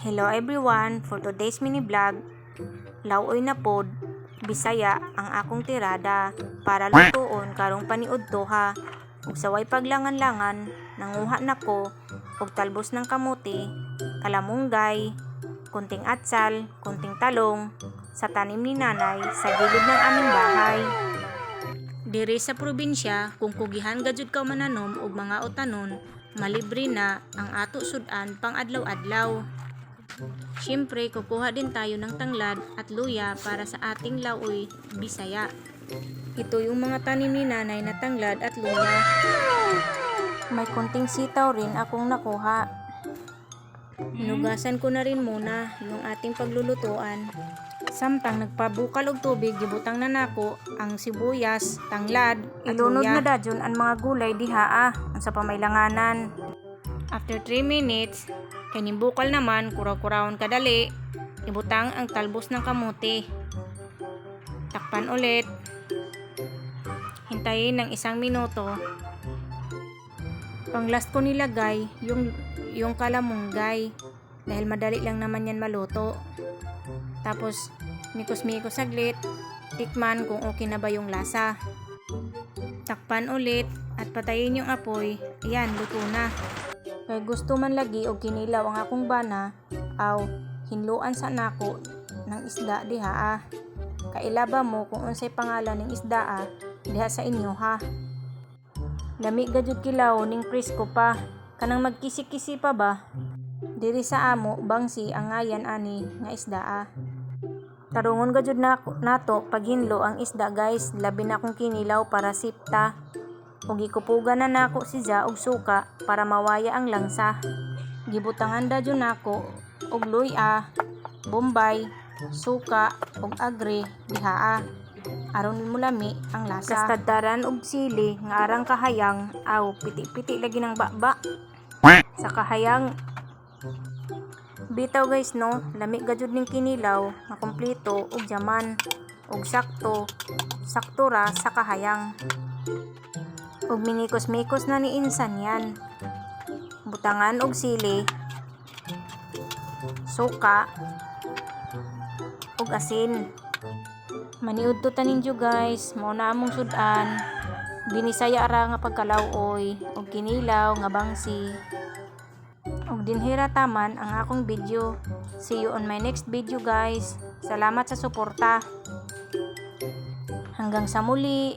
Hello everyone, for today's mini vlog, laoy na pod Bisaya ang akong tirada para lutuon karong paniudto ha. Ug saway paglangan-langan, nanguha nako og talbos ng kamote, kalamunggay, kunting atsal, kunting talong sa tanim ni nanay sa gilid ng aming bahay. Diri sa probinsya, kung kugihan gajud ka mananom og mga utanon, malibre na ang ato sudan pang adlaw-adlaw. Siyempre, kukuha din tayo ng tanglad at luya para sa ating laoy Bisaya. Ito yung mga tanim ni nanay na tanglad at luya. May kunting sitaw rin akong nakuha. Hinugasan ko na rin muna yung ating paglulutuan. Samtang nagpabukal og tubig, gibutang na nako ang sibuyas, tanglad at ilunod luya. Na dadyon ang mga gulay diha sa pamaylanganan. After 3 minutes, kanimbukal naman, kuraw-kurawon kadali, ibutang ang talbos ng kamote. Takpan ulit. Hintayin ng 1 minuto. Pang last ko nilagay yung kalamunggay dahil madali lang naman yan maluto. Tapos mikos-mikos saglit, tikman kung okay na ba yung lasa. Takpan ulit at patayin yung apoy. Ayan, luto na. Kay gusto man lagi og kinilaw ang akong bana, aw hinluan sa nako ng isda diha Kailaba mo kung unsay pangalan ng isda diha sa inyo ha. Lami gajud kilaw ning presko pa, kanang magkisi-kisi pa ba. Diri sa amo bangsi ang ngayan ani nga isda Tarungon gajud nato paghinlo ang isda guys, labi na kung kinilaw para sipta. Ug gikupugan na nako siya og suka para mawaya ang langsa. Gibutangan dadyo nako og luya, bombay, suka ug agre diha aron mulami ang lasa. Kastadaran og sili nga arang kahayang, aw piti-piti lagi ng baba sa kahayang. Bitaw guys no, lami gajud ning kinilaw nga kompleto ug jaman ug sakto ra sa kahayang. Ug minikos-mikos na ni insan yan. Butangan og sili, suka, ug asin. Maniudto ta ninyo guys, mao na among sudan. Binisaya ra nga pagkalaoy, ug kinilaw nga bangsi. Ug dinhira taman ang akong video. See you on my next video guys. Salamat sa suporta. Hanggang sa muli.